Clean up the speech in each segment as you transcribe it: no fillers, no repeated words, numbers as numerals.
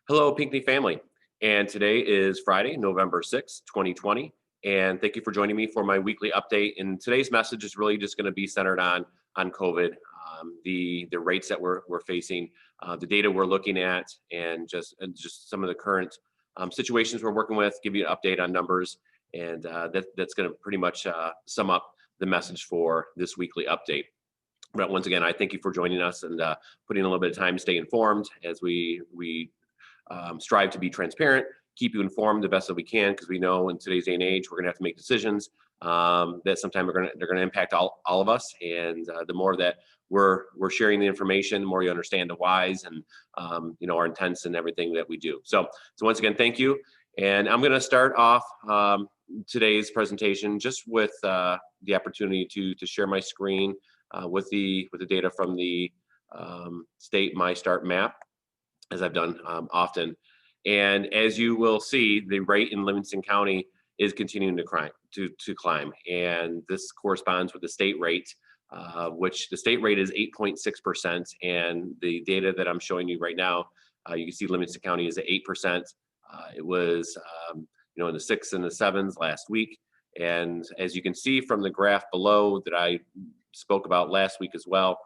Hello, Pinckney family. And today is Friday, November 6th, 2020. And thank you for joining me for my weekly update. And today's message is really just going to be centered on COVID, the rates that we're facing, the data we're looking at, and just some of the current situations we're working with, give you an update on numbers. And that's going to pretty much sum up the message for this weekly update. But once again, I thank you for joining us and putting a little bit of time to stay informed as we strive to be transparent, keep you informed the best that we can, because we know in today's day and age we're going to have to make decisions that sometimes they're going to impact all of us. And the more that we're sharing the information, the more you understand the whys and our intents and everything that we do. So once again, thank you. And I'm going to start off today's presentation just with the opportunity to share my screen with the data from the state My Start map, as I've done often. And as you will see, the rate in Livingston County is continuing to climb. And this corresponds with the state rate, which the state rate is 8.6%. And the data that I'm showing you right now, you can see Livingston County is at 8%. It was, in the 6s and the 7s last week. And as you can see from the graph below that I spoke about last week as well,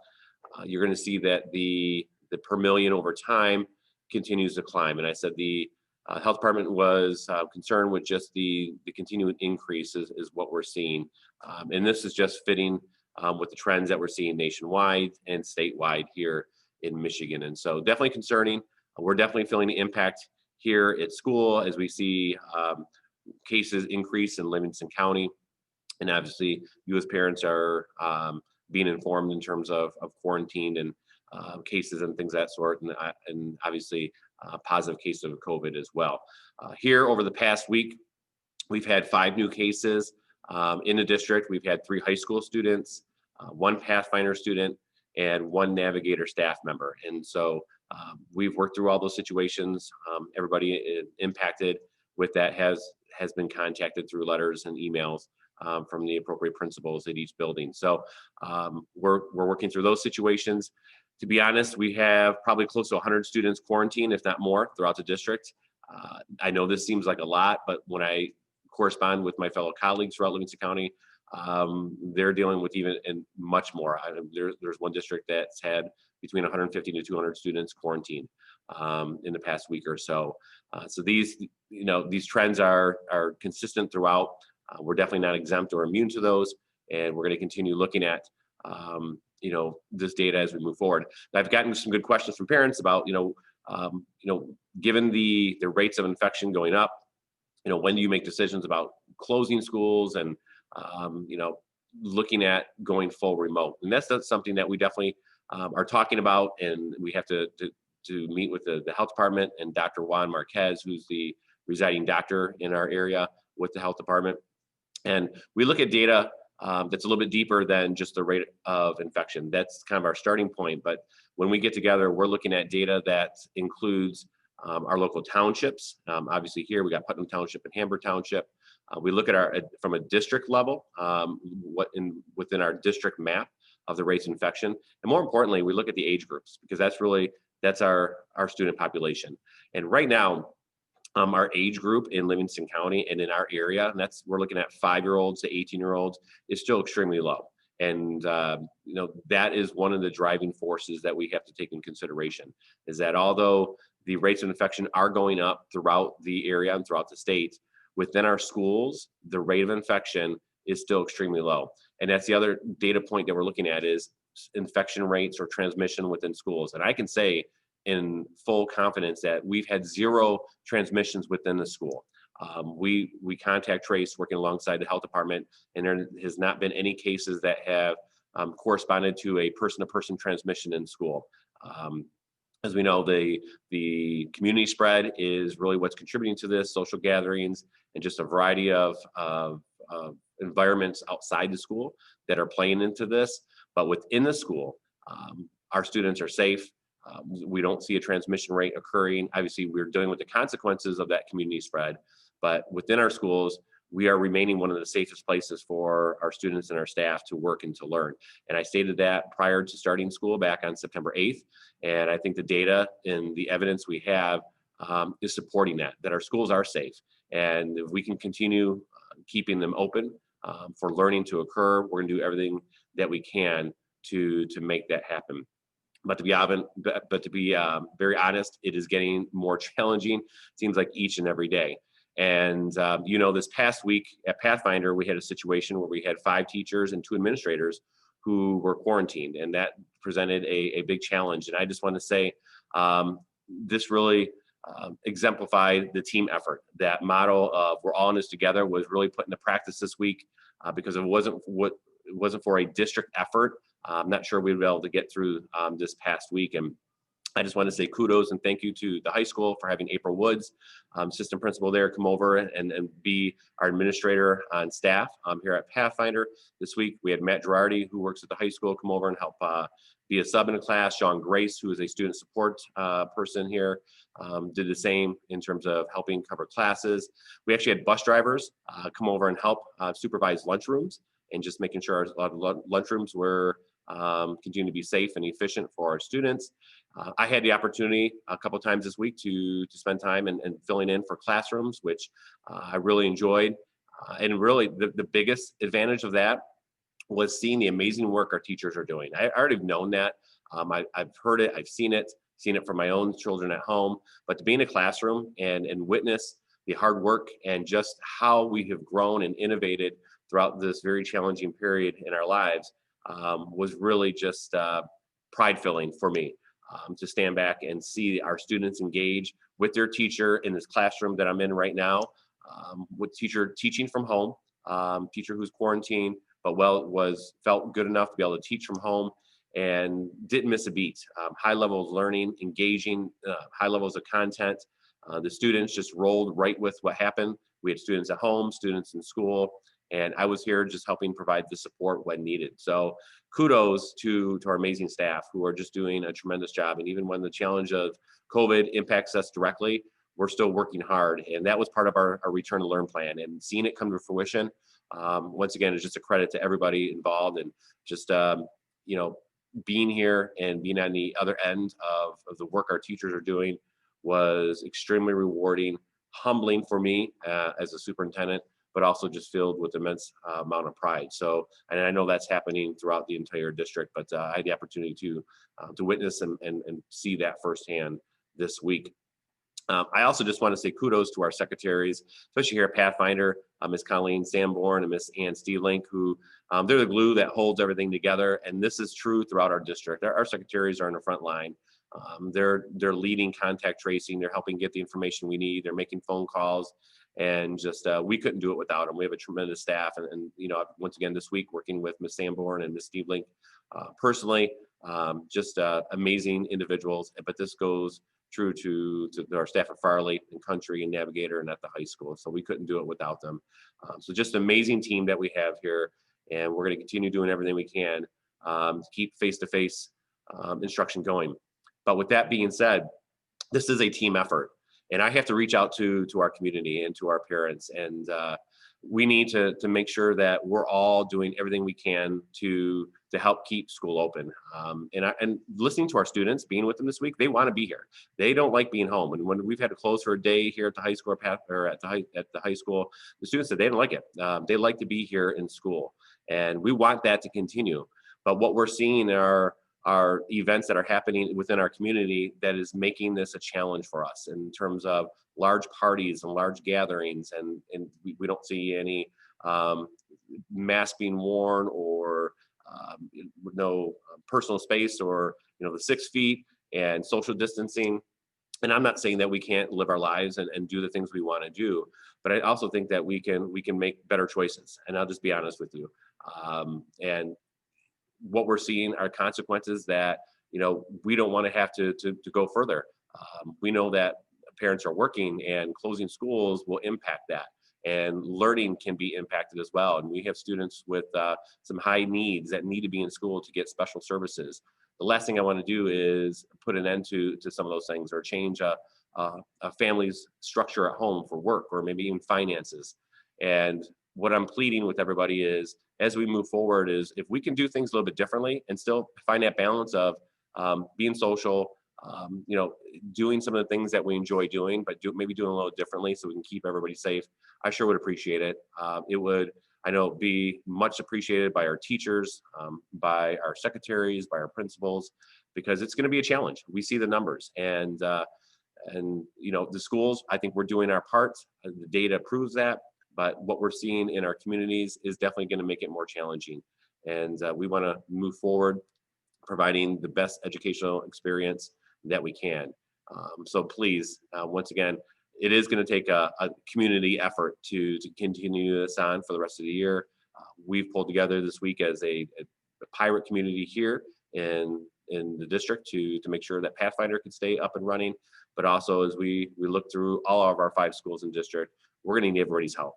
you're going to see that the per million over time continues to climb. And I said the health department was concerned with just the continuing increases is what we're seeing. And this is just fitting with the trends that we're seeing nationwide and statewide here in Michigan. And so definitely concerning. We're definitely feeling the impact here at school as we see cases increase in Livingston County. And obviously you as parents are being informed in terms of quarantine and cases and things of that sort, and obviously positive cases of COVID as well. Here over the past week, we've had 5 new cases in the district. We've had 3 high school students, 1 Pathfinder student, and 1 Navigator staff member. And so we've worked through all those situations. Everybody impacted with that has been contacted through letters and emails from the appropriate principals at each building. So we're working through those situations. To be honest, we have probably close to 100 students quarantined, if not more, throughout the district. I know this seems like a lot, but when I correspond with my fellow colleagues throughout Livingston County, they're dealing with even and much more. There's one district that's had between 150 to 200 students quarantined in the past week or so. So these trends are consistent throughout. We're definitely not exempt or immune to those, and we're going to continue looking at this data as we move forward. I've gotten some good questions from parents about given the rates of infection going up, when do you make decisions about closing schools and looking at going full remote? And that's something that we definitely are talking about, and we have to meet with the health department and Dr. Juan Marquez, who's the residing doctor in our area with the health department. And we look at data that's a little bit deeper than just the rate of infection. That's kind of our starting point. But when we get together, we're looking at data that includes our local townships. Obviously here we got Putnam Township and Hamburg Township. We look at from a district level, within our district map of the rates of infection. And more importantly, we look at the age groups, because that's our student population. And right now, our age group in Livingston County and in our area, and we're looking at 5-year-olds to 18-year-olds, is still extremely low. And that is one of the driving forces that we have to take in consideration, is that although the rates of infection are going up throughout the area and throughout the state, within our schools, the rate of infection is still extremely low. And that's the other data point that we're looking at, is infection rates or transmission within schools. And I can say in full confidence that we've had 0 transmissions within the school. We contact trace working alongside the health department, and there has not been any cases that have corresponded to a person-to-person transmission in school. As we know, the community spread is really what's contributing to this, social gatherings and just a variety of environments outside the school that are playing into this. But within the school, our students are safe. We don't see a transmission rate occurring. Obviously, we're dealing with the consequences of that community spread, but within our schools, we are remaining one of the safest places for our students and our staff to work and to learn. And I stated that prior to starting school back on September 8th. And I think the data and the evidence we have is supporting that our schools are safe. And if we can continue keeping them open for learning to occur, we're going to do everything that we can to make that happen. But to be very honest, it is getting more challenging. Seems like each and every day. And this past week at Pathfinder, we had a situation where we had 5 teachers and 2 administrators who were quarantined, and that presented a big challenge. And I just want to say, this really exemplified the team effort. That model of we're all in this together was really put into practice this week, because it wasn't for a district effort. I'm not sure we'd be able to get through this past week. And I just want to say kudos and thank you to the high school for having April Woods, assistant principal there, come over and be our administrator on staff here at Pathfinder. This week, we had Matt Girardi, who works at the high school, come over and help be a sub in the class. Sean Grace, who is a student support person here, did the same in terms of helping cover classes. We actually had bus drivers come over and help supervise lunchrooms and just making sure a lot of lunchrooms were continue to be safe and efficient for our students. I had the opportunity a couple of times this week to spend time and filling in for classrooms, which I really enjoyed. And really the biggest advantage of that was seeing the amazing work our teachers are doing. I already known that. I've heard it, I've seen it from my own children at home, but to be in a classroom and witness the hard work and just how we have grown and innovated throughout this very challenging period in our lives was really just pride-filling for me. To stand back and see our students engage with their teacher in this classroom that I'm in right now, with teacher teaching from home, teacher who's quarantined, but felt good enough to be able to teach from home and didn't miss a beat. High levels of learning, engaging, high levels of content. The students just rolled right with what happened. We had students at home, students in school, and I was here just helping provide the support when needed. So kudos to our amazing staff who are just doing a tremendous job. And even when the challenge of COVID impacts us directly, we're still working hard. And that was part of our return to learn plan, and seeing it come to fruition. Once again, is just a credit to everybody involved, and just, being here and being on the other end of the work our teachers are doing was extremely rewarding, humbling for me as a superintendent, but also just filled with immense amount of pride. So, and I know that's happening throughout the entire district, but I had the opportunity to witness and see that firsthand this week. I also just want to say kudos to our secretaries, especially here at Pathfinder, Ms. Colleen Sanborn and Ms. Ann Steelink, who they're the glue that holds everything together. And this is true throughout our district. Our secretaries are on the front line. They're leading contact tracing. They're helping get the information we need. They're making phone calls, and just we couldn't do it without them. We have a tremendous staff, and once again this week working with Ms. Sanborn and Ms. Steelink personally, just amazing individuals. But this goes true to our staff at Farley and Country and Navigator and at the high school. So we couldn't do it without them. So just an amazing team that we have here, and we're going to continue doing everything we can to keep face-to-face instruction going. But with that being said, this is a team effort, and I have to reach out to our community and to our parents, and we need to make sure that we're all doing everything we can to help keep school open. And listening to our students, being with them this week, they want to be here. They don't like being home. And when we've had to close for a day here at the high school or at the high school, the students said they didn't like it. They like to be here in school, and we want that to continue. But what we're seeing are events that are happening within our community that is making this a challenge for us in terms of large parties and large gatherings, and we don't see any mask being worn or no personal space, or the 6 feet and social distancing. And I'm not saying that we can't live our lives and do the things we want to do, but I also think that we can make better choices. And I'll just be honest with you. And what we're seeing are consequences that we don't want to have to go further. We know that parents are working, and closing schools will impact that, and learning can be impacted as well. And we have students with some high needs that need to be in school to get special services. The last thing I want to do is put an end to some of those things, or change a family's structure at home for work, or maybe even finances. And what I'm pleading with everybody is, as we move forward, is if we can do things a little bit differently and still find that balance of being social, doing some of the things that we enjoy doing, but maybe doing a little differently so we can keep everybody safe. I sure would appreciate it. It would, I know, be much appreciated by our teachers, by our secretaries, by our principals, because it's going to be a challenge. We see the numbers, and the schools, I think we're doing our part. The data proves that, but what we're seeing in our communities is definitely going to make it more challenging. And we want to move forward, providing the best educational experience that we can. So please, once again, it is going to take a community effort to continue this on for the rest of the year. We've pulled together this week as a pirate community here in the district to make sure that Pathfinder could stay up and running. But also, as we look through all of our 5 schools in district, we're going to need everybody's help.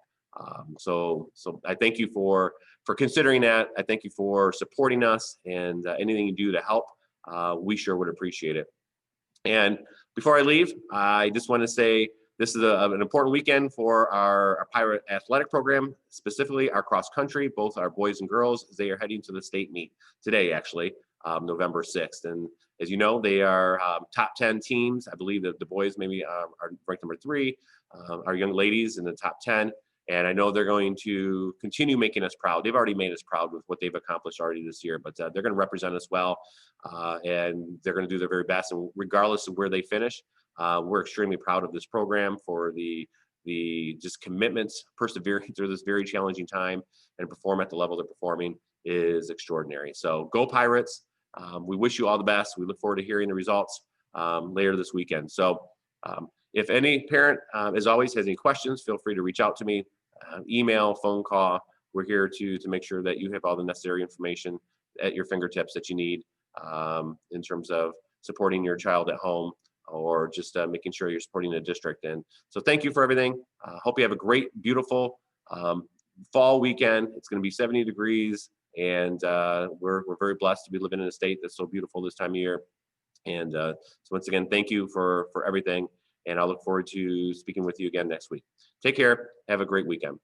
So I thank you for considering that. I thank you for supporting us, and anything you do to help, we sure would appreciate it. And before I leave, I just want to say this is an important weekend for our Pirate athletic program, specifically our cross country, both our boys and girls. They are heading to the state meet today, actually, November 6th. And as you know, they are top 10 teams. I believe that the boys maybe are ranked number 3, our young ladies in the top 10. And I know they're going to continue making us proud. They've already made us proud with what they've accomplished already this year, but they're going to represent us well, and they're going to do their very best. And regardless of where they finish, we're extremely proud of this program for the just commitments, persevering through this very challenging time, and perform at the level they're performing is extraordinary. So go Pirates. We wish you all the best. We look forward to hearing the results later this weekend. So if any parent, as always, has any questions, feel free to reach out to me, email, phone call. We're here to make sure that you have all the necessary information at your fingertips that you need in terms of supporting your child at home, or just making sure you're supporting the district. And so thank you for everything. Hope you have a great, beautiful fall weekend. It's going to be 70 degrees, and we're very blessed to be living in a state that's so beautiful this time of year. And so once again, thank you for everything. And I look forward to speaking with you again next week. Take care. Have a great weekend.